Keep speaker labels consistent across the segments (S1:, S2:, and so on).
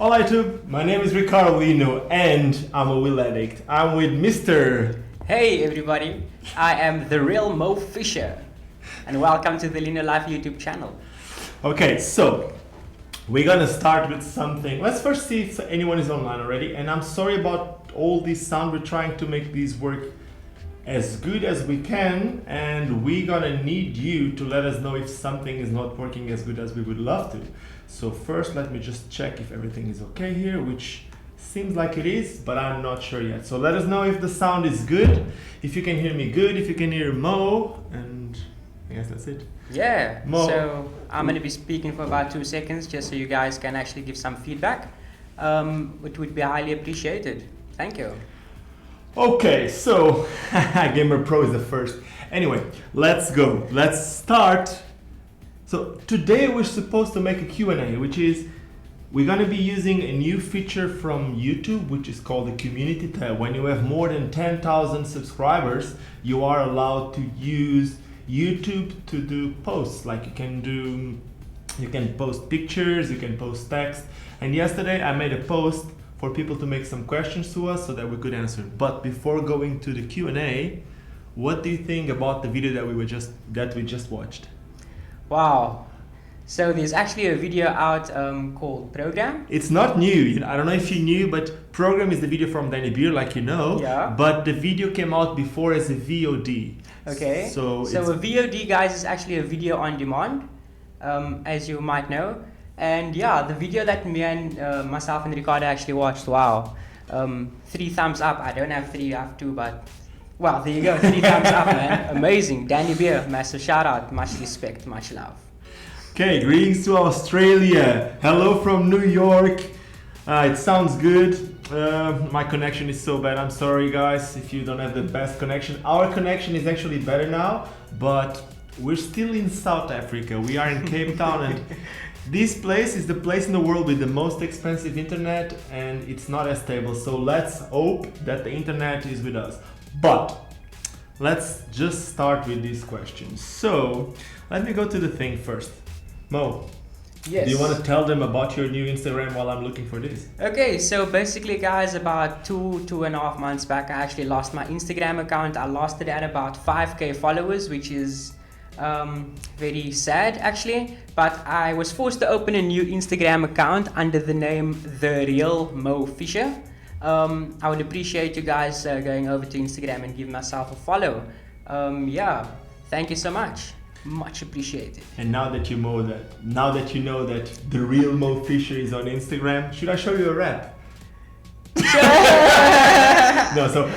S1: Hola YouTube, my name is Ricardo Lino and I'm a wheel addict. I'm with Mr.
S2: Hey everybody, I am the real Mo Fisher and welcome to the Lino Life YouTube channel.
S1: Okay, so we're gonna start with something. Let's first see if anyone is online already, and I'm sorry about all this sound. We're trying to make these work as good as we can, and we're gonna need you to let us know if something is not working as good as we would love to. So first let me just check if everything is okay here, which seems like it is, but I'm not sure yet. So let us know if the sound is good, if you can hear me good, if you can hear Mo, and I guess that's it.
S2: Yeah,
S1: Mo.
S2: So I'm going to be speaking for about 2 seconds just so you guys can actually give some feedback, which would be highly appreciated. Thank you.
S1: Okay, so Gamer Pro is the first. Anyway, let's go. Let's start. So today we're supposed to make a Q&A, which is we're going to be using a new feature from YouTube, which is called the community tab. When you have more than 10,000 subscribers, you are allowed to use YouTube to do posts. Like you can post pictures, you can post text. And yesterday I made a post for people to make some questions to us so that we could answer. But before going to the Q&A, what do you think about the video that we just watched?
S2: Wow. So there's actually a video out called Program.
S1: It's not new. I don't know if you knew, but Program is the video from Danny Beer, like you know.
S2: Yeah.
S1: But the video came out before as a VOD.
S2: Okay.
S1: So
S2: a VOD, guys, is actually a video on demand, as you might know. And yeah, the video that me and myself and Ricardo actually watched, wow. 3 thumbs up. I don't have 3, I have 2, but well, there you go. 3 thumbs up, man. Amazing. Danny Beer, massive shout out. Much respect, much love.
S1: Okay, greetings to Australia. Hello from New York. It sounds good. My connection is so bad. I'm sorry, guys, if you don't have the best connection. Our connection is actually better now, but we're still in South Africa. We are in Cape Town, and this place is the place in the world with the most expensive internet, and it's not as stable. So let's hope that the internet is with us. But let's just start with these questions. So let me go to the thing first. Mo,
S2: yes.
S1: Do you want to tell them about your new Instagram while I'm looking for this?
S2: Okay, so basically, guys, about 2.5 months back, I actually lost my Instagram account. I lost it at about 5k followers, which is very sad actually. But I was forced to open a new Instagram account under the name The Real Mo Fisher. I would appreciate you guys going over to Instagram and giving myself a follow. Yeah, thank you so much. Much appreciated.
S1: And now that you know that The Real Mo Fisher is on Instagram, should I show you a rap? No, so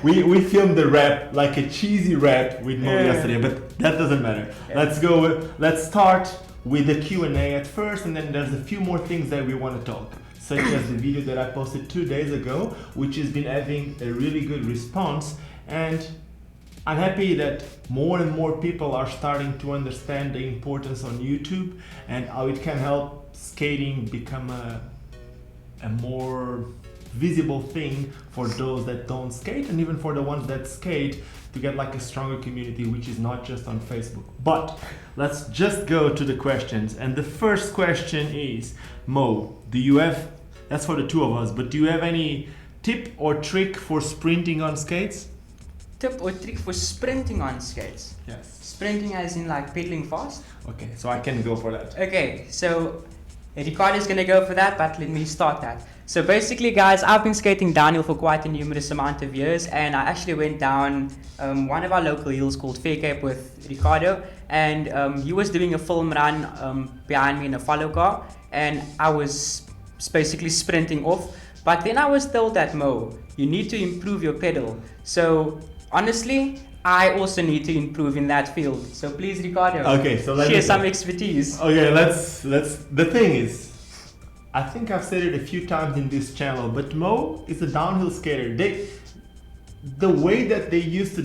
S1: we filmed the rap, like a cheesy rap with Mo yesterday, but that doesn't matter. Yeah. Let's start with the Q&A at first, and then there's a few more things that we want to talk, such as the video that I posted 2 days ago, which has been having a really good response, and I'm happy that more and more people are starting to understand the importance on YouTube and how it can help skating become a more visible thing for those that don't skate, and even for the ones that skate, to get like a stronger community, which is not just on Facebook. But let's just go to the questions. And the first question is, Mo, that's for the two of us, but do you have any tip or trick for sprinting on skates?
S2: Tip or trick for sprinting on skates?
S1: Yes.
S2: Sprinting as in like pedaling fast?
S1: Okay, so I can go for that.
S2: Okay, so Ricardo's gonna go for that, but let me start that. So basically, guys, I've been skating downhill for quite a numerous amount of years, and I actually went down one of our local hills called Faircape with Ricardo, and he was doing a film run behind me in a follow car, and I was basically sprinting off. But then I was told that, Mo, you need to improve your pedal. So honestly, I also need to improve in that field. So please, Ricardo, share some expertise.
S1: Okay, let's. The thing is, I think I've said it a few times in this channel, but Mo is a downhill skater. The way that they used to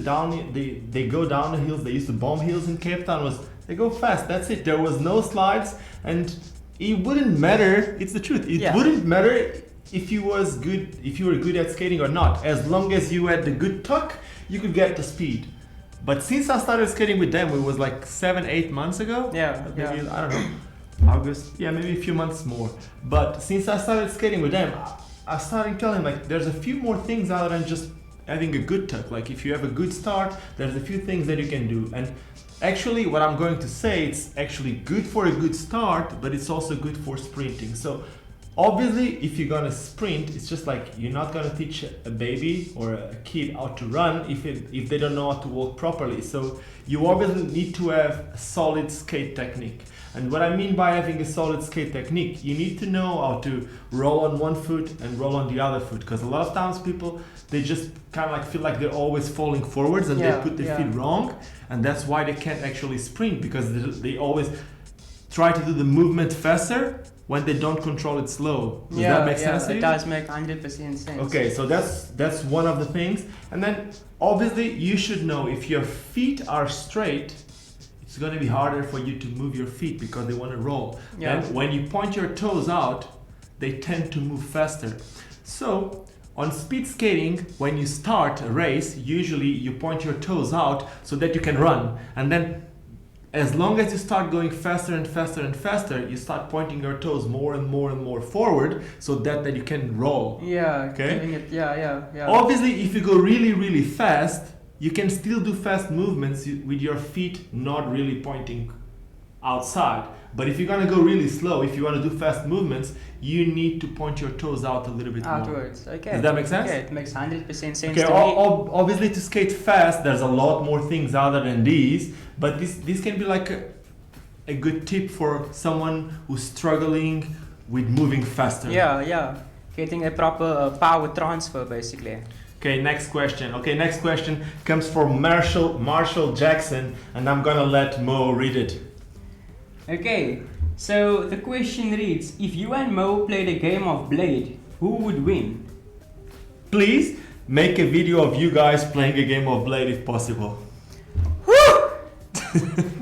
S1: they go down the hills, they used to bomb hills in Cape Town, was they go fast. That's it. There was no slides, and it wouldn't matter. It's the truth. It wouldn't matter if you were good at skating or not. As long as you had the good tuck, you could get the speed. But since I started skating with them, it was like 7-8 months ago.
S2: Yeah.
S1: I don't know. August, yeah, maybe a few months more. But since I started skating with them, I started telling like there's a few more things other than just having a good tuck. Like if you have a good start, there's a few things that you can do. And actually what I'm going to say, it's actually good for a good start, but it's also good for sprinting. So obviously if you're gonna sprint, it's just like you're not gonna teach a baby or a kid how to run if they don't know how to walk properly. So you obviously need to have a solid skate technique. And what I mean by having a solid skate technique, you need to know how to roll on one foot and roll on the other foot. Because a lot of times people, they just kind of like feel like they're always falling forwards and they put their feet wrong. And that's why they can't actually sprint, because they always try to do the movement faster when they don't control it slow. Does that make sense to you?
S2: It does make 100% sense.
S1: Okay, so that's one of the things. And then obviously you should know if your feet are straight, it's going to be harder for you to move your feet because they want to roll.
S2: Yeah.
S1: And when you point your toes out, they tend to move faster. So on speed skating, when you start a race, usually you point your toes out so that you can run. And then as long as you start going faster and faster and faster, you start pointing your toes more and more and more forward so that you can roll.
S2: Yeah,
S1: okay?
S2: giving it, yeah.
S1: Obviously, if you go really, really fast, you can still do fast movements with your feet not really pointing outside. But if you're gonna go really slow, if you want to do fast movements, you need to point your toes out a little bit
S2: outwards.
S1: more.
S2: Okay.
S1: Does that make sense?
S2: Okay, it makes 100% sense
S1: okay,
S2: to me.
S1: Obviously to skate fast, there's a lot more things other than these, but this can be like a good tip for someone who's struggling with moving faster.
S2: Yeah. Getting a proper power transfer, basically.
S1: Okay, next question. Okay, next question comes from Marshall Jackson, and I'm gonna let Mo read it.
S2: Okay, so the question reads, if you and Mo played a game of Blade, who would win?
S1: Please make a video of you guys playing a game of Blade if possible.
S2: Woo!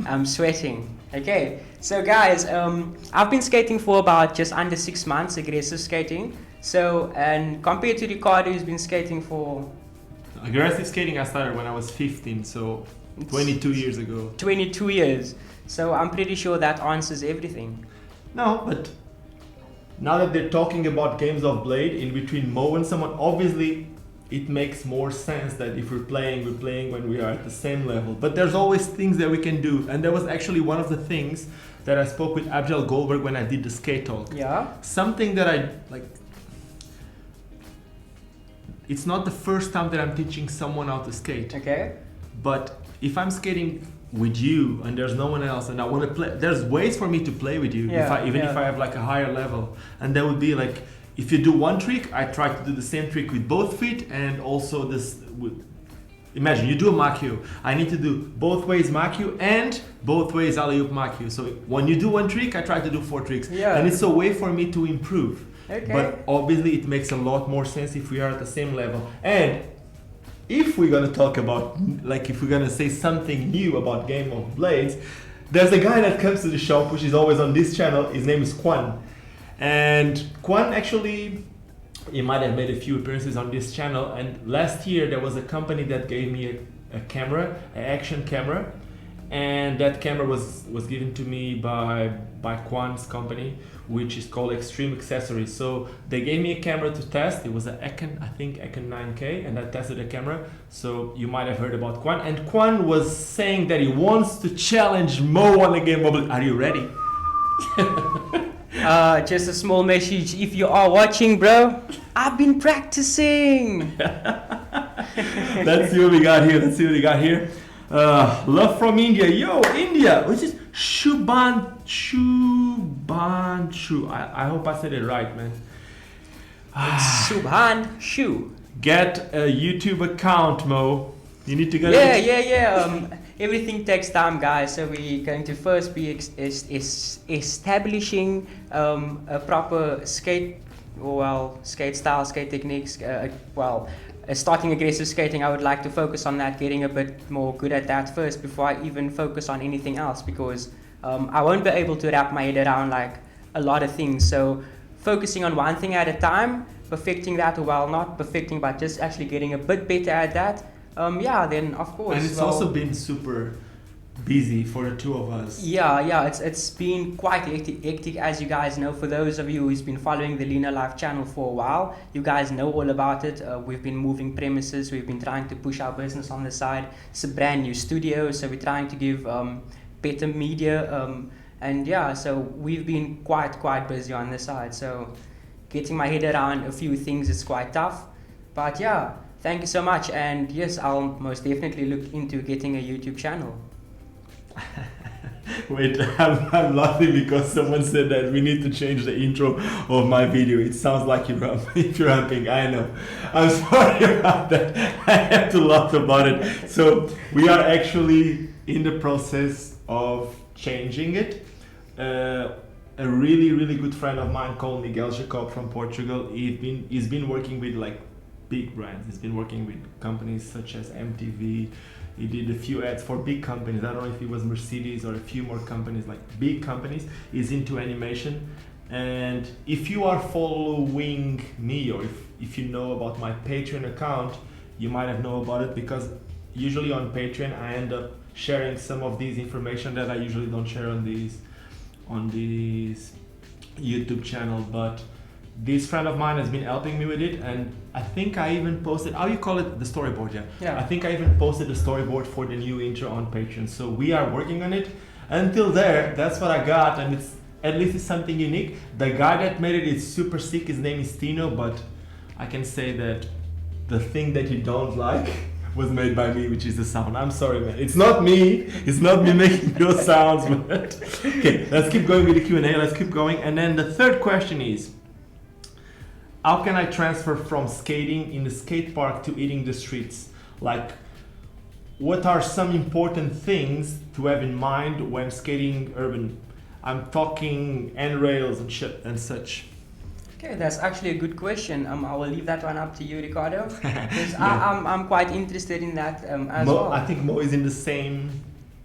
S2: I'm sweating. Okay, so guys, I've been skating for about just under 6 months, aggressive skating. So, and compared to Ricardo, who's been skating for...
S1: Aggressive skating I started when I was 15, so 22 years ago.
S2: 22 years. So I'm pretty sure that answers everything.
S1: No, but now that they're talking about games of Blade in between Mo and someone, obviously it makes more sense that if we're playing when we are at the same level. But there's always things that we can do. And that was actually one of the things that I spoke with Abjel Goldberg when I did the skate talk.
S2: Yeah.
S1: Something that I like. It's not the first time that I'm teaching someone how to skate.
S2: Okay.
S1: But if I'm skating with you and there's no one else and I want to play, there's ways for me to play with you, if I have like a higher level. And that would be like, if you do one trick, I try to do the same trick with both feet, and also this with, imagine you do a Makyu. I need to do both ways Makyu and both ways alley-oop Makyu. So when you do one trick, I try to do 4 tricks.
S2: Yeah.
S1: And it's a way for me to improve.
S2: Okay.
S1: But obviously it makes a lot more sense if we are at the same level. And if we're gonna talk about, like if we're gonna say something new about Game of Blades, there's a guy that comes to the shop, which is always on this channel. His name is Kwan. And Kwan actually, he might have made a few appearances on this channel. And last year there was a company that gave me a camera, an action camera. And that camera was given to me by Kwan's company, which is called Extreme Accessories. So they gave me a camera to test. It was an Econ 9K, and I tested the camera. So you might have heard about Kwan. And Kwan was saying that he wants to challenge Mo on a game of Blade. Are you ready?
S2: Just a small message. If you are watching, bro, I've been practicing.
S1: Let's see what we got here. Love from India. Yo, India. Which is Shubanshu. I hope I said it right, man.
S2: Subhanshu.
S1: Get a YouTube account, Mo. You need to get it.
S2: Yeah. Everything takes time, guys. So we're going to first be establishing a proper skate style, skate techniques. Starting aggressive skating, I would like to focus on that, getting a bit more good at that first before I even focus on anything else, because I won't be able to wrap my head around like a lot of things. So focusing on one thing at a time, perfecting that, or not perfecting, but just actually getting a bit better at that. Then of course.
S1: And it's also been super busy for the two of us.
S2: Yeah, it's been quite hectic, as you guys know. For those of you who's been following the Lino Life channel for a while, you guys know all about it. We've been moving premises, we've been trying to push our business on the side. It's a brand new studio, so we're trying to give better media, and yeah, so we've been quite busy on the side. So getting my head around a few things is quite tough, but yeah, thank you so much. And yes, I'll most definitely look into getting a YouTube channel.
S1: Wait, I'm laughing because someone said that we need to change the intro of my video. It sounds like you're rapping. I know. I'm sorry about that. I have to laugh about it. So we are actually in the process of changing it. A really good friend of mine called Miguel Jacob from Portugal. He's been working with like big brands. He's been working with companies such as MTV. He did a few ads for big companies. I don't know if it was Mercedes or a few more companies, like big companies. He's into animation. And if you are following me, or if you know about my Patreon account, you might have known about it, because usually on Patreon I end up sharing some of these information that I usually don't share on these YouTube channel. But this friend of mine has been helping me with it, and I think I even posted, how you call it, the storyboard, yeah. I think I even posted the storyboard for the new intro on Patreon. So we are working on it. Until there, that's what I got, and it's at least it's something unique. The guy that made it is super sick. His name is Tino, but I can say that the thing that you don't like was made by me, which is the sound. I'm sorry, man. It's not me making those sounds, but okay, let's keep going with the Q&A. Let's keep going. And then the third question is, how can I transfer from skating in the skate park to eating the streets? Like, what are some important things to have in mind when skating urban? I'm talking handrails and shit and such.
S2: Okay, that's actually a good question. I will leave that one up to you, Ricardo, because I'm quite interested in that as well.
S1: I think Moe is in the same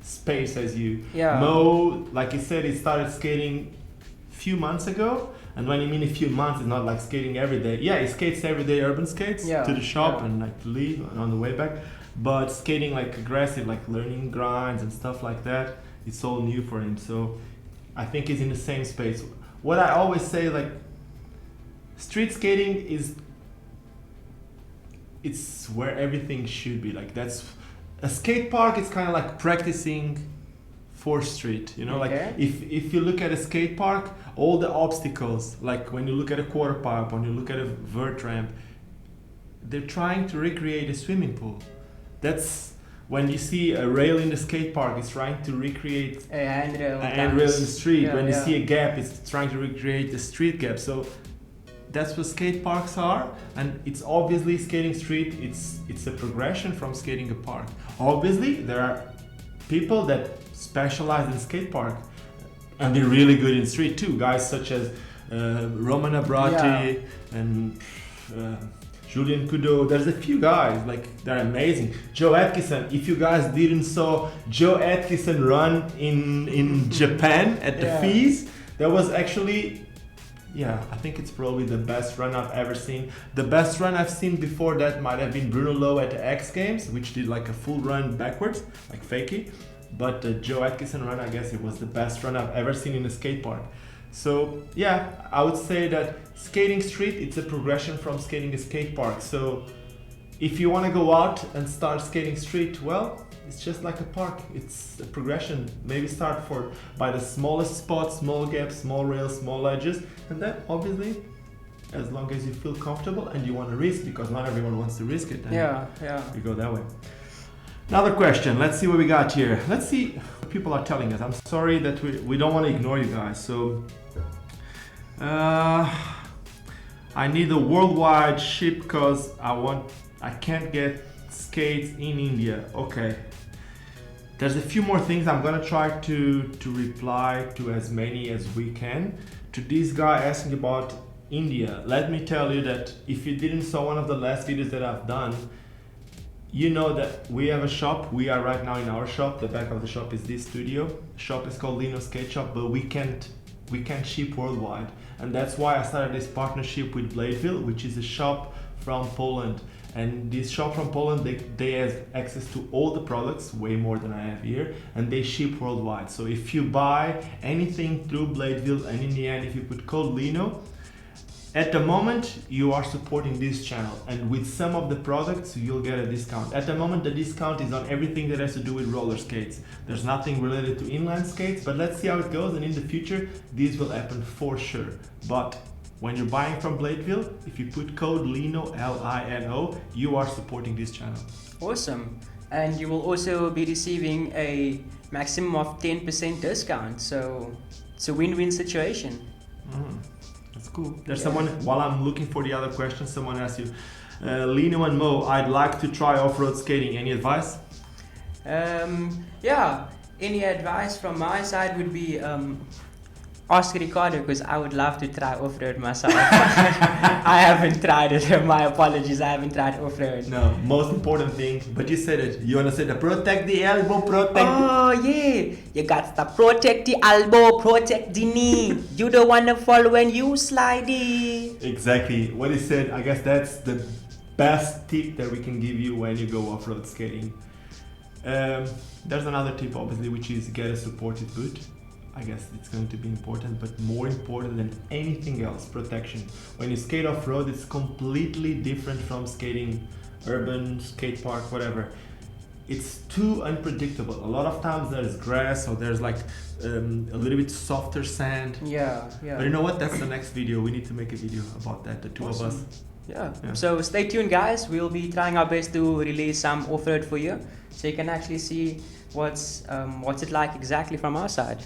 S1: space as you.
S2: Yeah.
S1: Moe, like he said, he started skating a few months ago. And when you mean a few months, it's not like skating every day. Yeah, he skates every day, urban skates, to the shop and like to leave and on the way back. But skating like aggressive, like learning grinds and stuff like that, it's all new for him. So I think he's in the same space. What I always say, like, street skating it's where everything should be. Like, that's a skate park. It's kind of like practicing for street, you know.
S2: Okay.
S1: Like if you look at a skate park, all the obstacles, like when you look at a quarter pipe, when you look at a vert ramp, they're trying to recreate a swimming pool. That's when you see a rail in the skate park, it's trying to recreate
S2: a handrail
S1: in the street. When you see a gap, it's trying to recreate the street gap. So that's what skate parks are, and it's obviously skating street. It's a progression from skating a park. Obviously, there are people that specialize in skate park, and they're really good in street too. Guys such as Roman Abrati and Julian Kudo. There's a few guys, like, they're amazing. Joe Atkinson. If you guys didn't saw Joe Atkinson run in Japan at the Fees, that was actually, I think it's probably the best run I've ever seen. The best run I've seen before that might have been Bruno Lowe at the X Games, which did like a full run backwards, like fakie. But the Joe Atkinson run, I guess it was the best run I've ever seen in a skate park. So yeah, I would say that skating street, it's a progression from skating a skate park. So if you want to go out and start skating street, well, it's just like a park. It's a progression. Maybe start by the smallest spots, small gaps, small rails, small ledges, and then obviously, as long as you feel comfortable and you want to risk, because not everyone wants to risk it. And we go that way. Another question. Let's see what we got here. Let's see what people are telling us. I'm sorry that we don't want to ignore you guys. So I need a worldwide ship because I can't get skates in India. Okay. There's a few more things. I'm gonna try to reply to as many as we can. To this guy asking about India, let me tell you that if you didn't saw one of the last videos that I've done, you know that we have a shop. We are right now in our shop. The back of the shop is this studio. The shop is called Lino Skate Shop, but we can't ship worldwide, and that's why I started this partnership with Bladeville, which is a shop from Poland. And this shop from Poland, they have access to all the products, way more than I have here, and they ship worldwide. So if you buy anything through Bladeville, and in the end, if you put code Lino, at the moment you are supporting this channel, and with some of the products you'll get a discount. At the moment the discount is on everything that has to do with roller skates. There's nothing related to inline skates, but let's see how it goes, and in the future this will happen for sure. But when you're buying from Bladeville, if you put code Lino, Lino, you are supporting this channel.
S2: Awesome. And you will also be receiving a maximum of 10% discount. So it's a win-win situation.
S1: That's cool. There's someone, while I'm looking for the other question, someone asked you, Lino and Moe, I'd like to try off-road skating. Any advice?
S2: Yeah, any advice from my side would be ask Ricardo, because I would love to try off-road myself. I haven't tried it. My apologies, I haven't tried off-road.
S1: No, most important thing, but you said it. You want to say the protect the elbow, protect
S2: Oh yeah, you got to protect the elbow, protect the knee. You don't want to fall when you slide it.
S1: Exactly. What he said, I guess that's the best tip that we can give you when you go off-road skating. There's another tip, obviously, which is get a supportive boot. I guess it's going to be important, but more important than anything else, protection. When you skate off-road, it's completely different from skating urban, skate park, whatever. It's too unpredictable. A lot of times there's grass, or there's like a little bit softer sand.
S2: Yeah.
S1: But you know what? That's the next video. We need to make a video about that, the two of us.
S2: Yeah. So stay tuned, guys. We'll be trying our best to release some off-road for you, so you can actually see what's it like exactly from our side.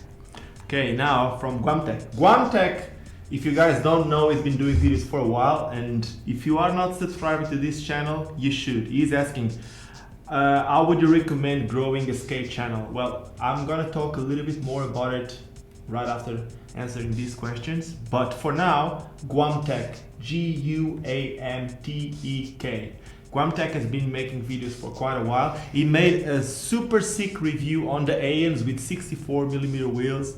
S1: Okay, now from Guamtech. Guamtech, if you guys don't know, he's been doing videos for a while, and if you are not subscribed to this channel, you should. He's asking, how would you recommend growing a skate channel? Well, I'm gonna talk a little bit more about it right after answering these questions, but for now, Guamtech, Guamtek. Guamtech has been making videos for quite a while. He made a super sick review on the ANs with 64mm wheels.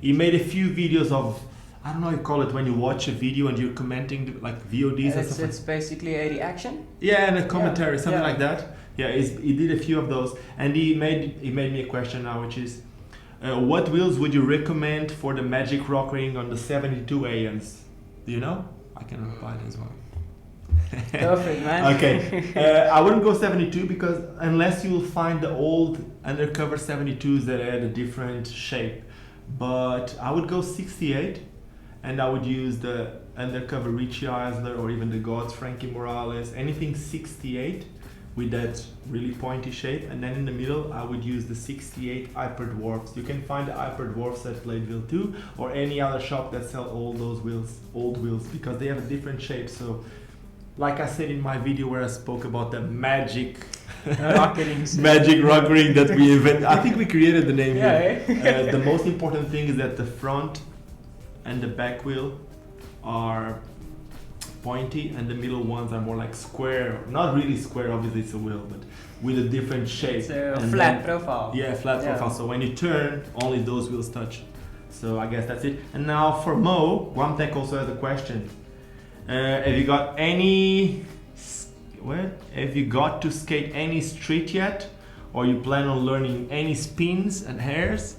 S1: He made a few videos of, I don't know how you call it, when you watch a video and you're commenting, like VODs and stuff.
S2: It's basically a reaction?
S1: Yeah, and a commentary, something like that. Yeah, he did a few of those. And he made me a question now, which is, what wheels would you recommend for the Magic Rock Ring on the 72 ANs? Do you know? I can reply as well.
S2: Perfect, man.
S1: Okay, I wouldn't go 72 because unless you will find the old undercover 72s that had a different shape, but I would go 68, and I would use the undercover Richie Eisler or even the Gods Frankie Morales, anything 68 with that really pointy shape, and then in the middle I would use the 68 Hyper Dwarfs. You can find the Hyper Dwarfs at Bladeville too, or any other shop that sell all those wheels, old wheels, because they have a different shape. So like I said in my video where I spoke about the magic rock ring that we invented. I think we created the name here. The most important thing is that the front and the back wheel are pointy, and the middle ones are more like square. Not really square, obviously it's a wheel, but with a different shape.
S2: It's a flat profile.
S1: Yeah, flat profile. So when you turn, only those wheels touch. So I guess that's it. And now for Moe, Guamtech also has a question. Have you got to skate any street yet, or you plan on learning any spins and hairs?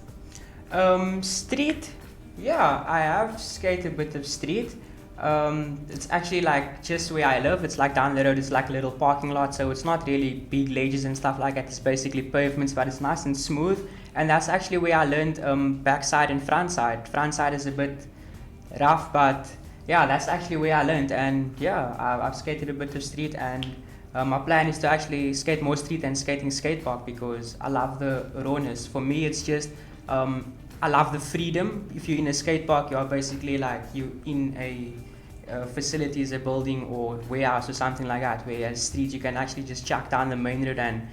S2: Street, yeah, I have skated a bit of street. It's actually like just where I live. It's like down the road. It's like a little parking lot, so it's not really big ledges and stuff like that. It's basically pavements, but it's nice and smooth. And that's actually where I learned backside and front side. Front side is a bit rough, but yeah, that's actually where I learned. And yeah, I've skated a bit of street, and my plan is to actually skate more street than skating skate park, because I love the rawness. For me, it's just I love the freedom. If you're in a skate park, you are basically like you in a facilities, a building or warehouse or something like that. Whereas street, you can actually just chuck down the main road and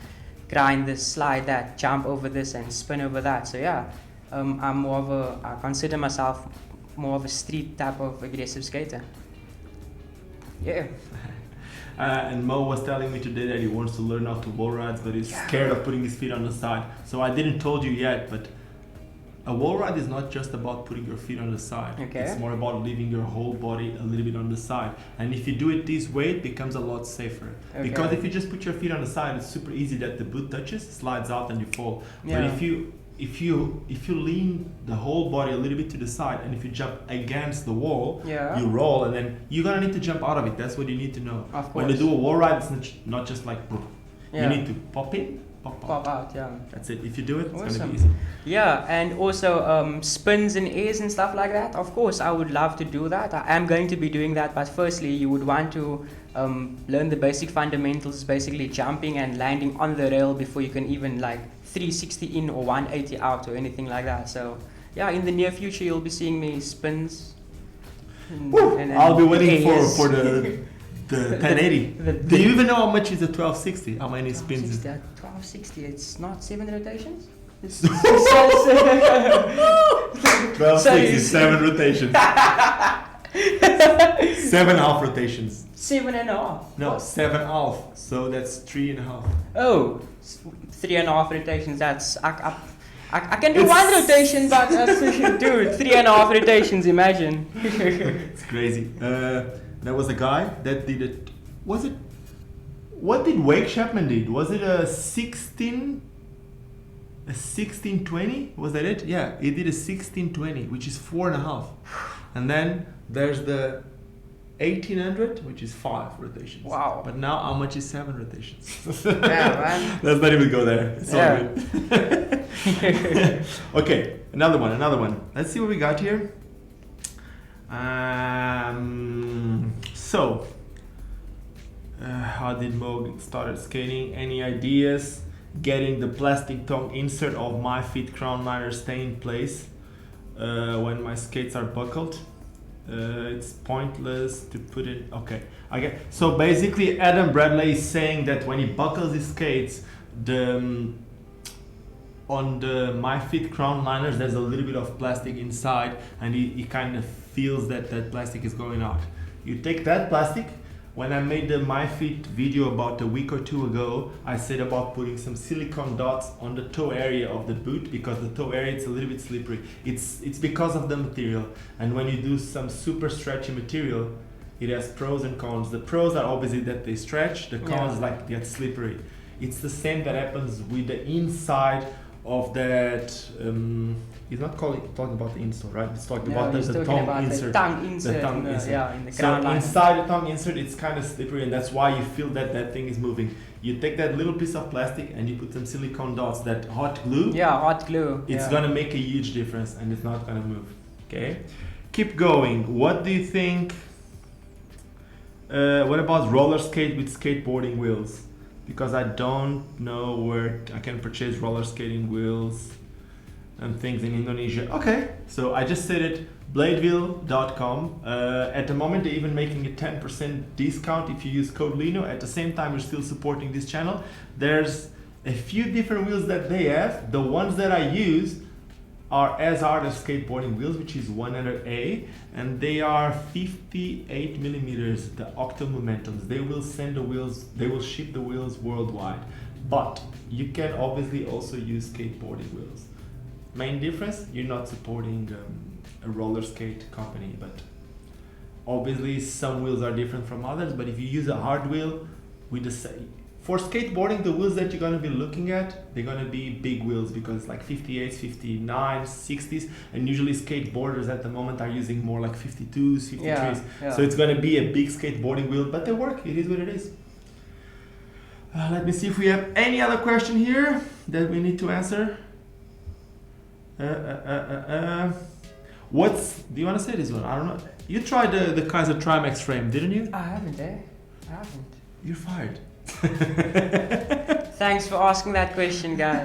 S2: grind this, slide that, jump over this and spin over that. So yeah, I consider myself more of a street type of aggressive skater. Yeah.
S1: And Moe was telling me today that he wants to learn how to wall rides, but he's scared of putting his feet on the side. So I didn't told you yet, but a wall ride is not just about putting your feet on the side.
S2: Okay.
S1: It's more about leaving your whole body a little bit on the side. And if you do it this way, it becomes a lot safer.
S2: Okay.
S1: Because if you just put your feet on the side, it's super easy that the boot touches, slides out, and you fall.
S2: Yeah.
S1: But if you lean the whole body a little bit to the side, and if you jump against the wall,
S2: Yeah.
S1: you roll, and then you're gonna need to jump out of it. That's what you need to know.
S2: Of
S1: When you
S2: course.
S1: do a wall ride, it's not just like
S2: Yeah.
S1: you need to pop in, pop out.
S2: Pop out, yeah.
S1: That's it. If you do it, it's gonna
S2: Awesome.
S1: be easy.
S2: Yeah, and also spins and airs and stuff like that. Of course, I would love to do that. I am going to be doing that, but firstly, you would want to learn the basic fundamentals, basically jumping and landing on the rail before you can even like 360 in or 180 out or anything like that. So yeah, in the near future, you'll be seeing me spins.
S1: Woo! I'll be waiting for the 1080.
S2: the-
S1: Do you even know how much is a 1260? How many spins?
S2: 1260, 1260, it's not 7 rotations? It's
S1: 1260, 7 rotations. 7 half rotations.
S2: 7.5.
S1: No,
S2: What?
S1: 7 half. So that's 3.5.
S2: Oh, 3.5 rotations. That's I can do
S1: It's-
S2: one rotation, but dude, 3.5 rotations. Imagine.
S1: It's crazy. There was a guy that did it. Was it? What did Wake Chapman did? Was it a 1620? Was that it? Yeah, he did a 1620, which is 4.5. And then there's the 1800, which is 5 rotations.
S2: Wow.
S1: But now how much is 7 rotations?
S2: Yeah, man.
S1: Let's not even go there. It's all
S2: Yeah.
S1: good. Okay, another one. Let's see what we got here. So, how did Moe start skating? Any ideas? Getting the plastic tongue insert of my feet crown liner stay in place when my skates are buckled. It's pointless to put it. Okay, I get. So basically, Adam Bradley is saying that when he buckles his skates, on the my feet crown liners, there's a little bit of plastic inside, and he kind of feels that plastic is going out. You take that plastic. When I made the My Feet video about a week or two ago, I said about putting some silicone dots on the toe area of the boot, because the toe area is a little bit slippery. It's because of the material. And when you do some super stretchy material, it has pros and cons. The pros are obviously that they stretch, the cons like get slippery. It's the same that happens with the inside of that. He's not talking about the insole, right? He's talking about
S2: he's
S1: the
S2: talking
S1: tongue
S2: about
S1: insert.
S2: the tongue insert.
S1: The tongue
S2: in the,
S1: insert.
S2: Yeah, in the
S1: So
S2: crown line.
S1: inside the tongue insert, it's kind of slippery, and that's why you feel that thing is moving. You take that little piece of plastic and you put some silicone dots, that hot glue.
S2: Yeah, hot glue.
S1: It's
S2: yeah.
S1: gonna make a huge difference, and it's not gonna move. Okay, keep going. What do you think? What about roller skate with skateboarding wheels? Because I don't know where I can purchase roller skating wheels and things in Indonesia. Okay, so I just said it, bladewheel.com. At the moment, they're even making a 10% discount if you use code Lino. At the same time, you're still supporting this channel. There's a few different wheels that they have. The ones that I use are as hard as skateboarding wheels, which is 100A, and they are 58 millimeters, the Octo Momentums. They will send the wheels, they will ship the wheels worldwide. But you can obviously also use skateboarding wheels. Main difference, you're not supporting a roller skate company, but obviously some wheels are different from others. But if you use a hard wheel with the same, for skateboarding, the wheels that you're going to be looking at, they're going to be big wheels, because it's like 58s, 59s, 60s, and usually skateboarders at the moment are using more like 52s, 53s.
S2: Yeah.
S1: So it's going to be a big skateboarding wheel, but they work. It is what it is. Let me see if we have any other question here that we need to answer. What's, do you want to say this one? I don't know. You tried the Kaiser Trimax frame, didn't you?
S2: I haven't, I haven't.
S1: You're fired.
S2: Thanks for asking that question, guys.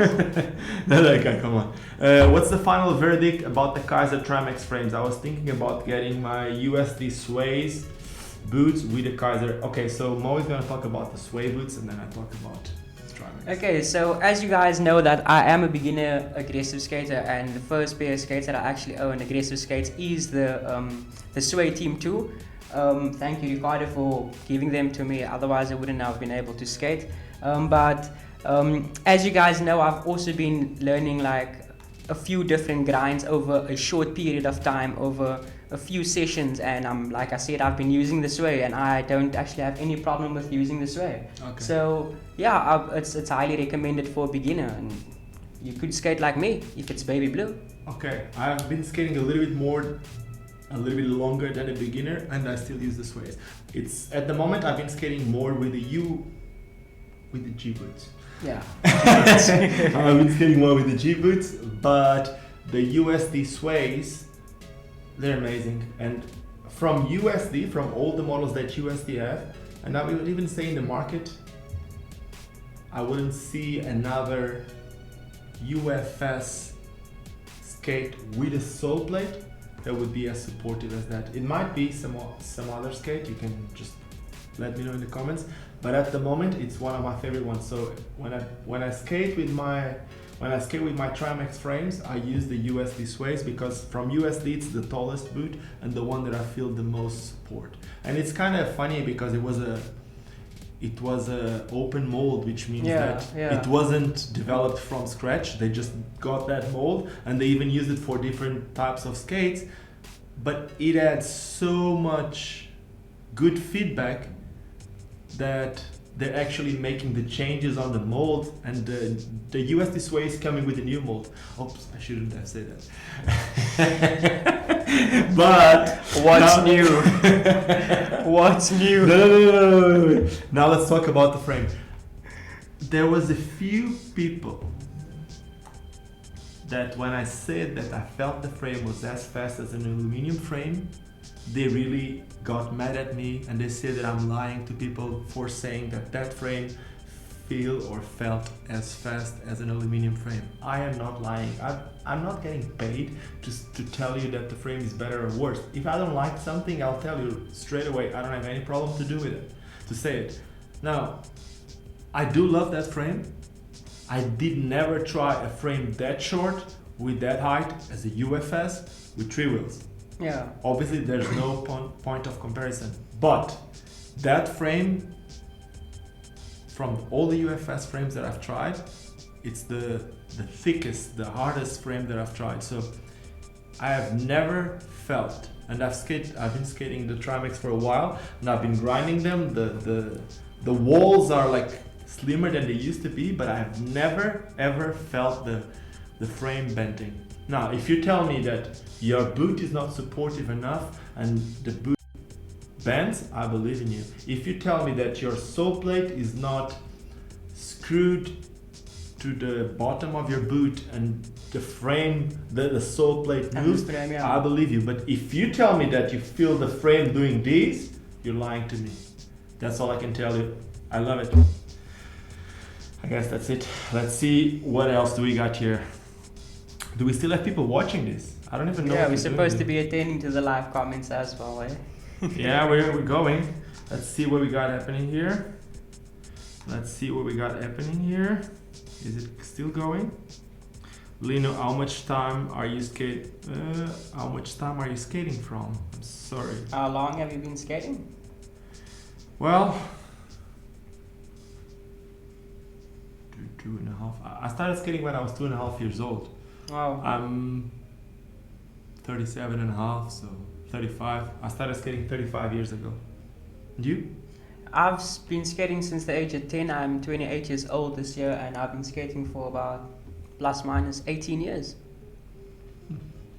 S1: No, okay, come on. What's the final verdict about the Kaiser Trimax frames? I was thinking about getting my USD Sways boots with the Kaiser. Okay, so Moe is going to talk about the Sway boots, and then I talk about Trimax.
S2: Okay, so as you guys know that I am a beginner aggressive skater, and the first pair of skates that I actually own aggressive skates is the Sway Team 2. Thank you, Ricardo, for giving them to me. Otherwise, I wouldn't have been able to skate. But as you guys know, I've also been learning like a few different grinds over a short period of time, over a few sessions, and like I said, I've been using the sway, and I don't actually have any problem with using the sway.
S1: Okay.
S2: So yeah, it's highly recommended for a beginner, and you could skate like me if it's baby blue.
S1: Okay, I've been skating a little bit longer than a beginner, and I still use the sways. It's at the moment I've been skating more with the G boots.
S2: Yeah.
S1: I've been skating more with the G boots, but the USD sways, they're amazing. And from all the models that USD have, and I would even say in the market, I wouldn't see another UFS skate with a sole plate that would be as supportive as that. It might be some other skate, you can just let me know in the comments, but at the moment it's one of my favorite ones. So when I skate with my Trimax frames, I use the USD sways because from USD it's the tallest boot and the one that I feel the most support. And it's kind of funny because it was a open mold, which means that it wasn't developed from scratch. They just got that mold and they even used it for different types of skates, but it had so much good feedback that they're actually making the changes on the mold, and the USD sway is coming with a new mold. Oops, I shouldn't have said that. But
S2: What's new? What's new?
S1: No. Now let's talk about the frame. There was a few people that when I said that I felt the frame was as fast as an aluminum frame, they really got mad at me and they said that I'm lying to people for saying that frame felt as fast as an aluminum frame. I am not lying. I'm not getting paid to tell you that the frame is better or worse. If I don't like something, I'll tell you straight away. I don't have any problem to do with it, to say it. Now, I do love that frame. I did never try a frame that short with that height as a UFS with 3 wheels.
S2: Yeah.
S1: Obviously there's no point of comparison, but that frame, from all the UFS frames that I've tried, it's the thickest, the hardest frame that I've tried. So I have never felt, and I've been skating the Trimax for a while and I've been grinding them. The walls are like slimmer than they used to be, but I've never ever felt the frame bending. Now, if you tell me that your boot is not supportive enough and the boot bends, I believe in you. If you tell me that your sole plate is not screwed to the bottom of your boot and the frame, the sole plate moves, I believe you. But if you tell me that you feel the frame doing this, you're lying to me. That's all I can tell you. I love it. I guess that's it. Let's see what else do we got here. Do we still have people watching this? I don't even know.
S2: Yeah, we're supposed to be attending to the live comments as well, eh?
S1: Yeah, we're going. Let's see what we got happening here. Is it still going? Lino, how much time are you skating from? I'm sorry.
S2: How long have you been skating?
S1: Well, 2.5. I started skating when I was 2.5 years old.
S2: Wow.
S1: I'm 37 and a half, so 35. I started skating 35 years ago. And you?
S2: I've been skating since the age of 10. I'm 28 years old this year, and I've been skating for about plus minus 18 years.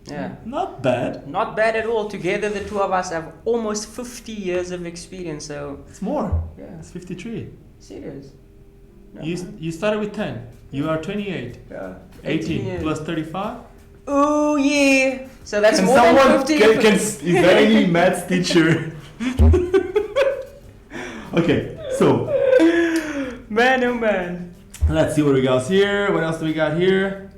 S2: Yeah.
S1: Not bad.
S2: Not bad at all. Together, the two of us have almost 50 years of experience, so...
S1: It's more.
S2: Yeah.
S1: It's 53.
S2: Serious? No,
S1: You started with 10. You are 28.
S2: Yeah.
S1: 18 plus 35.
S2: Oh yeah. So that's
S1: Can
S2: more
S1: someone
S2: than 50.
S1: is there any maths teacher? Okay, so
S2: Man, oh man.
S1: let's see what we got here. What else do we got here?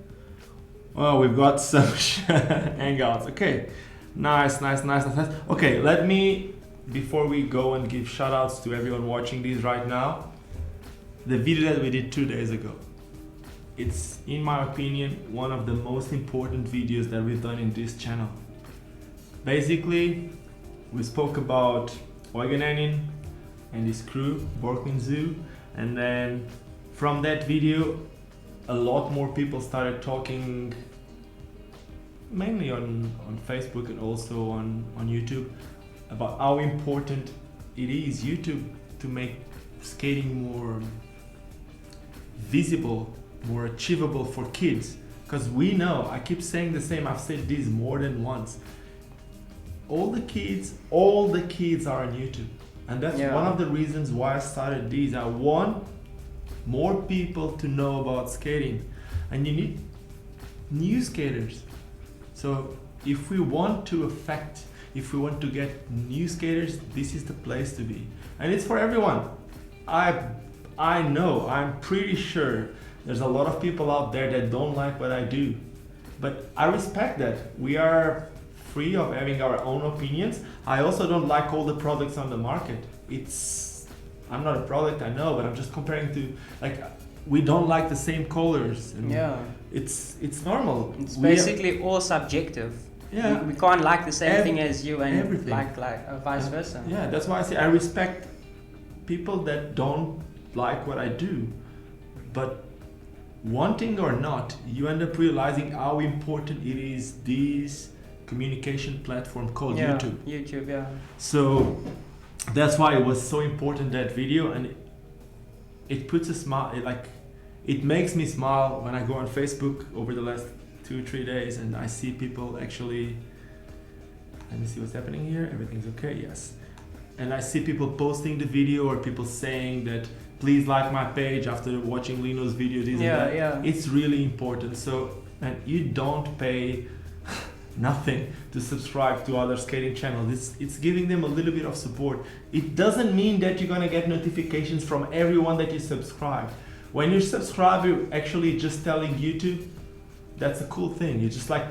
S1: Oh, we've got some hangouts. Okay, nice. Okay, let me, before we go and give shout outs to everyone watching these right now, the video that we did 2 days ago, it's, in my opinion, one of the most important videos that we've done in this channel. Basically, we spoke about Eugenenin and his crew, Borkman Zoo, and then from that video, a lot more people started talking mainly on Facebook and also on YouTube, about how important it is YouTube to make skating more visible, more achievable for kids. Because we know, I keep saying the same, I've said this more than once, all the kids are on YouTube. And that's one of the reasons why I started these. I want more people to know about skating. And you need new skaters. So if we want to get new skaters, this is the place to be. And it's for everyone. I know, I'm pretty sure there's a lot of people out there that don't like what I do. But I respect that. We are free of having our own opinions. I also don't like all the products on the market. I'm not a product, I know, but I'm just comparing to, like, we don't like the same colors. And it's normal.
S2: It's basically all subjective.
S1: Yeah.
S2: We can't like the same thing as you and
S1: everything.
S2: like vice versa.
S1: Yeah, that's why I say I respect people that don't like what I do. But wanting or not, you end up realizing how important it is, this communication platform called YouTube.
S2: YouTube, yeah.
S1: So that's why it was so important, that video, and it puts a smile, it makes me smile when I go on Facebook over the last 2-3 days and I see people actually, let me see what's happening here, everything's okay, yes. And I see people posting the video or people saying that please like my page after watching Lino's video, this and that.
S2: Yeah.
S1: It's really important. So, and you don't pay nothing to subscribe to other skating channels. It's giving them a little bit of support. It doesn't mean that you're gonna get notifications from everyone that you subscribe. When you subscribe, you're actually just telling YouTube, that's a cool thing. You're just like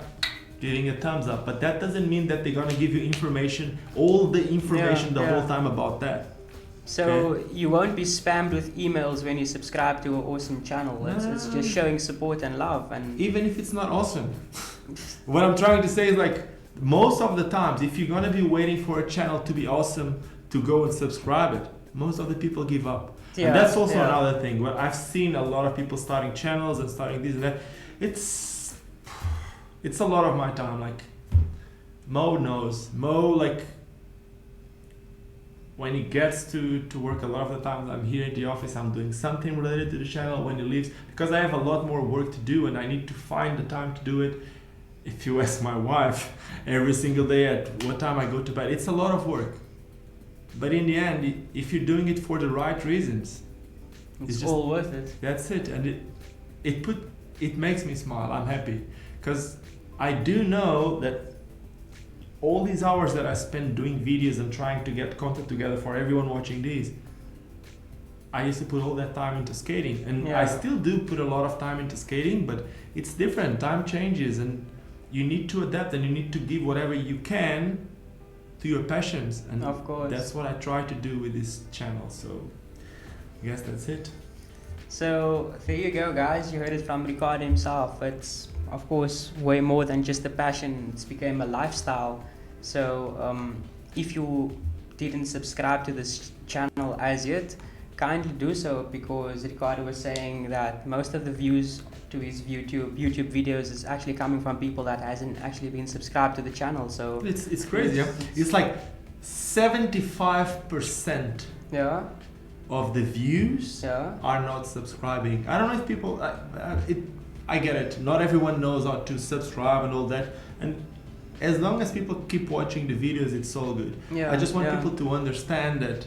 S1: giving a thumbs up, but that doesn't mean that they're gonna give you information, all the information the whole time about that.
S2: So you won't be spammed with emails when you subscribe to an awesome channel. It's just showing support and love. And
S1: even if it's not awesome. What I'm trying to say is, like, most of the times, if you're gonna be waiting for a channel to be awesome to go and subscribe it, most of the people give up. And that's also another thing. Well, I've seen a lot of people starting channels and starting this and that. It's a lot of my time. Like, Moe knows. Moe, like, when he gets to work, a lot of the times I'm here at the office, I'm doing something related to the channel. When he leaves, because I have a lot more work to do and I need to find the time to do it. If you ask my wife every single day at what time I go to bed, it's a lot of work. But in the end, if you're doing it for the right reasons,
S2: it's just all worth it.
S1: That's it. And it makes me smile. I'm happy because I do know that all these hours that I spend doing videos and trying to get content together for everyone watching these, I used to put all that time into skating, and I still do put a lot of time into skating, but it's different. Time changes and you need to adapt and you need to give whatever you can to your passions, and
S2: of course
S1: that's what I try to do with this channel. So I guess that's it.
S2: So there you go, guys. You heard it from Ricardo himself. It's of course way more than just a passion. It's become a lifestyle. So if you didn't subscribe to this channel as yet, kindly do so, because Ricardo was saying that most of the views to his YouTube videos is actually coming from people that hasn't actually been subscribed to the channel. So
S1: it's crazy. It's like 75% of the views are not subscribing. I don't know if people I get it, not everyone knows how to subscribe and all that, and as long as people keep watching the videos, it's all good. I just want people to understand that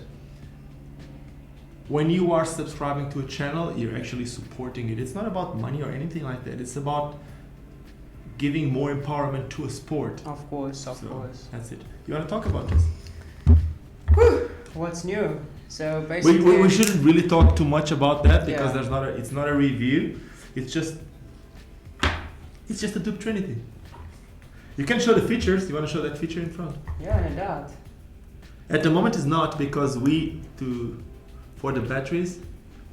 S1: when you are subscribing to a channel, you're actually supporting it. It's not about money or anything like that. It's about giving more empowerment to a sport.
S2: Of course.
S1: That's it. You want to talk about this?
S2: What's new? So basically,
S1: we shouldn't really talk too much about that because it's not a review. It's just a Duke Trinity. You can show the features. You want to show that feature in front?
S2: Yeah, no doubt.
S1: At the moment, it's not, because for the batteries,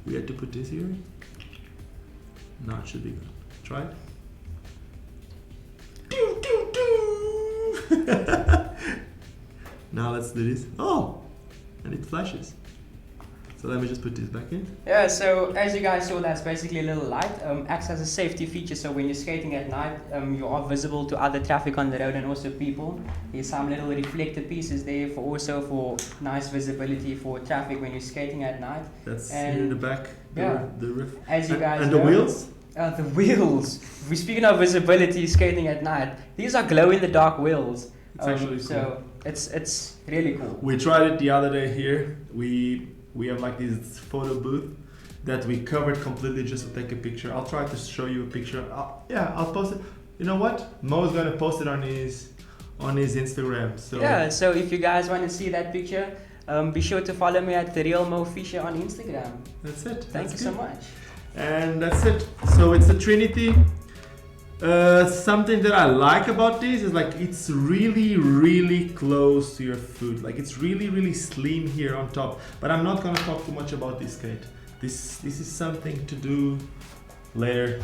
S1: we had to put this here. Now it should be good. Try it. Now let's do this. Oh, and it flashes. So let me just put this back in.
S2: Yeah, so as you guys saw, that's basically a little light. Acts as a safety feature, so when you're skating at night, you are visible to other traffic on the road and also people. There's some little reflector pieces there for nice visibility for traffic when you're skating at night.
S1: That's here in the back. The roof.
S2: As you guys
S1: and
S2: know,
S1: the wheels?
S2: The wheels. We're speaking of visibility skating at night. These are glow-in-the-dark wheels.
S1: It's actually cool.
S2: So it's really cool.
S1: We tried it the other day here. We have like this photo booth that we covered completely just to take a picture. I'll try to show you a picture. I'll post it. You know what? Mo's gonna post it on his Instagram. So
S2: yeah. So if you guys want to see that picture, be sure to follow me at the Real Mo Fisher on Instagram.
S1: That's it.
S2: Thank you so much.
S1: And that's it. So it's a Trinity. Something that I like about this is like it's really close to your foot. Like it's really slim here on top. But I'm not gonna talk too much about this skate. This is something to do later.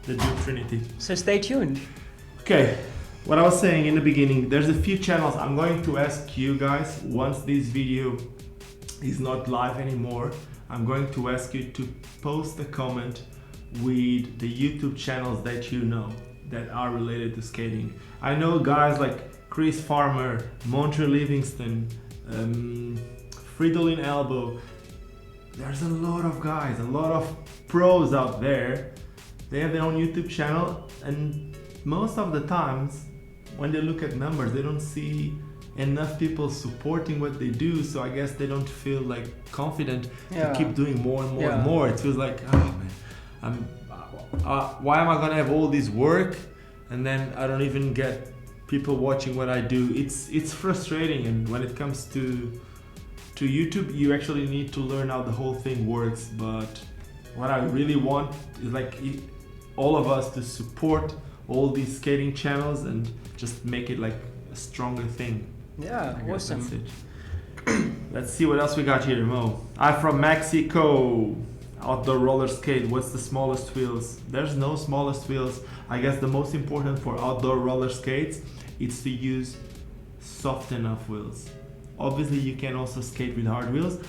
S1: The Duke Trinity.
S2: So stay tuned.
S1: Okay. What I was saying in the beginning, there's a few channels. I'm going to ask you guys once this video is not live anymore. I'm going to ask you to post a comment with the YouTube channels that you know that are related to skating. I know guys like Chris Farmer, Montreal Livingston, Fridolin Elbow. There's a lot of guys, a lot of pros out there. They have their own YouTube channel, and most of the times when they look at numbers, they don't see enough people supporting what they do, so I guess they don't feel like confident to keep doing more and more and more. It feels like, oh man, why am I gonna have all this work and then I don't even get people watching what I do? It's frustrating, and when it comes to YouTube, you actually need to learn how the whole thing works. But what I really want is like all of us to support all these skating channels and just make it like a stronger thing.
S2: Yeah, awesome.
S1: That's it. Let's see what else we got here, Mo. I'm from Mexico. Outdoor roller skate. What's the smallest wheels? There's no smallest wheels. I guess the most important for outdoor roller skates is to use soft enough wheels. Obviously, you can also skate with hard wheels.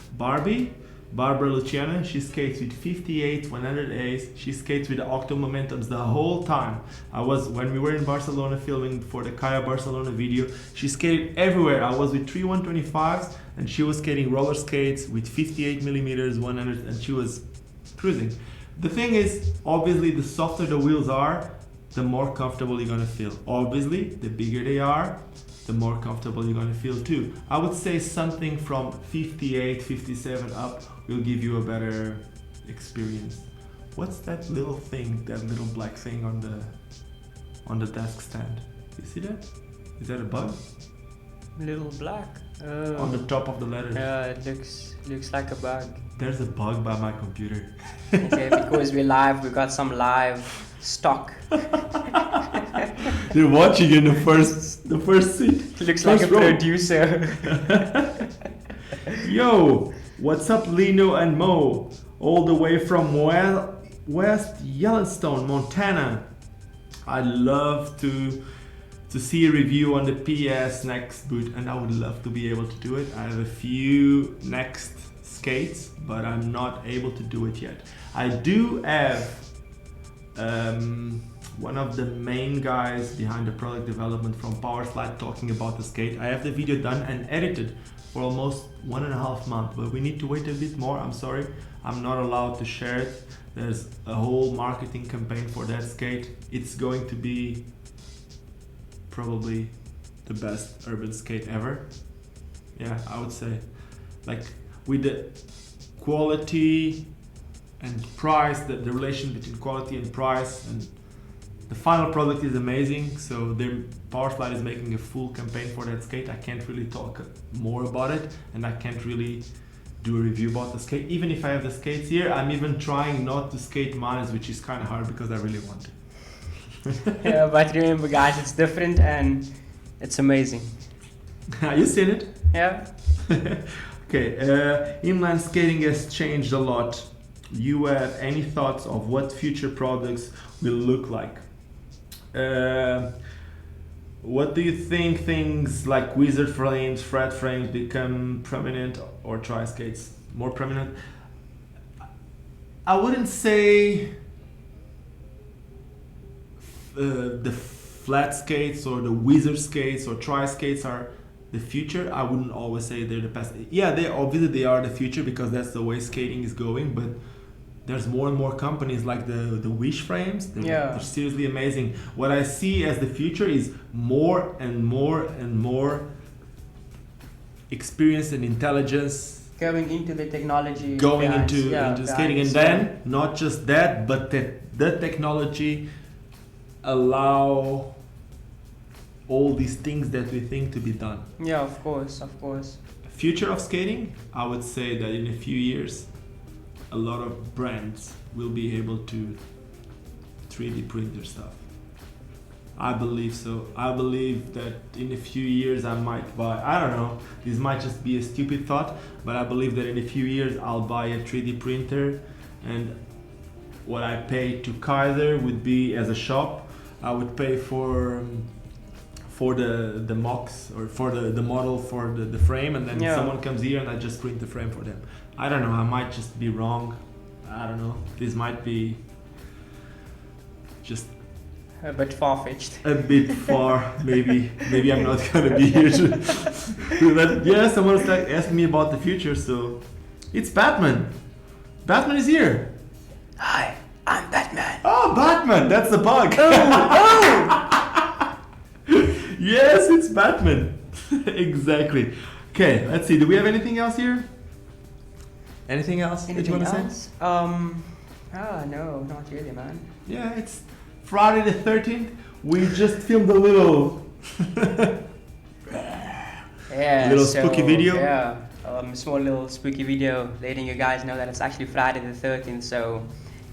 S1: Barbara Luciana, she skates with 58 100As. She skates with the Octo Momentums the whole time. When we were in Barcelona filming for the Kaya Barcelona video, she skated everywhere. I was with 3 125s and she was skating roller skates with 58 millimeters 100, and she was cruising. The thing is, obviously, the softer the wheels are, the more comfortable you're gonna feel. Obviously, the bigger they are, the more comfortable you're gonna feel too. I would say something from 58, 57 up will give you a better experience. What's that little thing, that little black thing on the desk stand? You see that? Is that a bug?
S2: Little black.
S1: On the top of the letter.
S2: Yeah, it looks like a bug.
S1: There's a bug by my computer.
S2: Okay, because we're live, we got some live stock.
S1: They're watching in the first seat.
S2: Looks like a producer.
S1: Yo, what's up, Lino and Moe? All the way from West Yellowstone, Montana. I'd love to see a review on the PS next boot, and I would love to be able to do it. I have a few next skates, but I'm not able to do it yet. I do have one of the main guys behind the product development from Powerslide talking about the skate. I have the video done and edited for almost 1.5 months, but we need to wait a bit more. I'm sorry, I'm not allowed to share it. There's a whole marketing campaign for that skate. It's going to be probably the best urban skate ever. Yeah, I would say, like, with the quality and price, the relation between quality and price, and the final product is amazing. So their Powerslide is making a full campaign for that skate. I can't really talk more about it, and I can't really do a review about the skate. Even if I have the skates here, I'm even trying not to skate mines, which is kind of hard because I really want to.
S2: Yeah, but remember guys, it's different and it's amazing.
S1: You seen it?
S2: Yeah.
S1: Okay, inline skating has changed a lot. You have any thoughts of what future products will look like? What do you think things like wizard frames, fret frames become prominent, or tri skates? more prominent. I wouldn't say the flat skates or the wizard skates or tri skates are the future. I wouldn't always say they're the past. Yeah, they obviously they are the future because that's the way skating is going. But there's more and more companies like the Wish frames. They're seriously amazing. What I see as the future is more and more and more experience and intelligence
S2: going into the technology,
S1: going into skating, and then not just that, but the technology allow all these things that we think to be done.
S2: Yeah, of course.
S1: Future of skating, I would say that in a few years, a lot of brands will be able to 3D print their stuff. I believe so. I believe that in a few years I might buy, I don't know, this might just be a stupid thought, but I believe that in a few years I'll buy a 3D printer, and what I pay to Kaiser would be, as a shop, I would pay for the mocks or for the model for the frame, and then someone comes here and I just print the frame for them. I don't know, I might just be wrong. I don't know. This might be just
S2: a bit far-fetched.
S1: A bit far, maybe. Maybe I'm not gonna be here to do that. Yeah, someone's like asking me about the future, so it's Batman. Batman is here.
S2: Hi, I'm Batman.
S1: Oh, Batman! That's the bug.
S2: Oh!
S1: Yes, it's Batman. Exactly. Okay, let's see. Do we have anything else here? Anything else that you want to say?
S2: No, not really, man.
S1: Yeah, it's Friday the 13th. We just filmed a little spooky video.
S2: Yeah, small little spooky video letting you guys know that it's actually Friday the 13th, so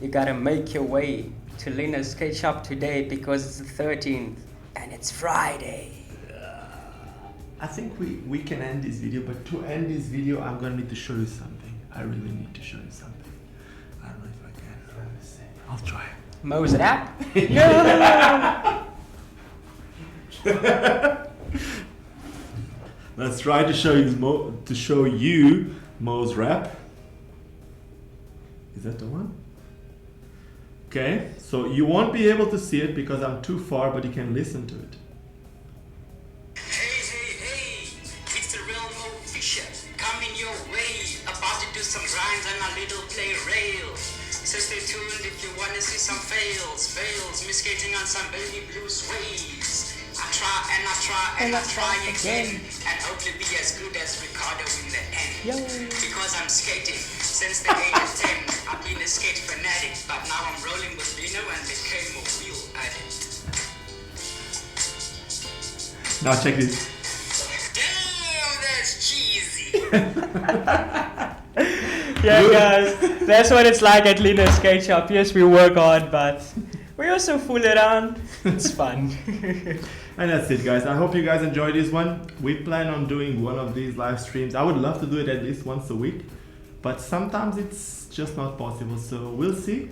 S2: you gotta make your way to Lino's skate shop today because it's the 13th and it's Friday.
S1: I think we can end this video, but to end this video I'm gonna need to show you something. I really need to show you something. I don't know if I can. Let me see. I'll try.
S2: Moe's rap?
S1: Let's try to show you Moe's rap. Is that the one? Okay, so you won't be able to see it because I'm too far, but you can listen to it.
S3: Hey, it's the real Moe Fisher coming your way. About to do some grinds on a little play rail. So stay tuned if you wanna see some fails. Me skating on some baby blue waves. I try again, and hopefully be as good as Ricardo in the end. Because I'm skating since the age of 10. I've been a skate fanatic, but now I'm rolling with Lino and became a wheel addict.
S1: Now check this.
S3: Damn, that's cheesy.
S2: Yeah, guys, that's what it's like at Lino's skate shop. Yes, we work hard, but we also fool around. It's fun.
S1: And that's it, guys. I hope you guys enjoyed this one. We plan on doing one of these live streams. I would love to do it at least once a week, but sometimes it's just not possible. So we'll see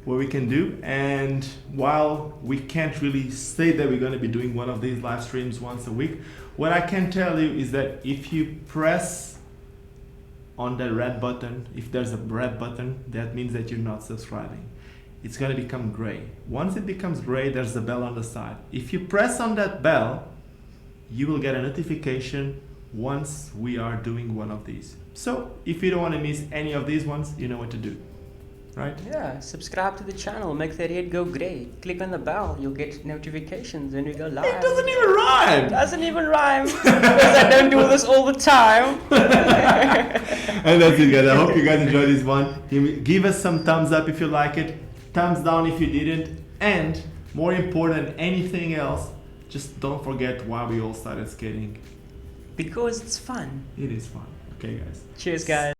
S1: what we can do. And while we can't really say that we're going to be doing one of these live streams once a week, what I can tell you is that if you press on the red button, if there's a red button, that means that you're not subscribing. It's going to become gray. Once it becomes gray, there's a bell on the side. If you press on that bell, you will get a notification once we are doing one of these. So if you don't want to miss any of these ones, you know what to do, right?
S2: Yeah, subscribe to the channel, make that head go gray. Click on the bell, you'll get notifications when we go live.
S1: It doesn't even rhyme!
S2: Doesn't even rhyme, because I don't do this all the time.
S1: And that's it, guys. I hope you guys enjoyed this one. Give us some thumbs up if you like it. Thumbs down if you didn't, and more important than anything else, just don't forget why we all started skating.
S2: Because it's fun.
S1: It is fun. Okay, guys.
S2: Cheers, guys.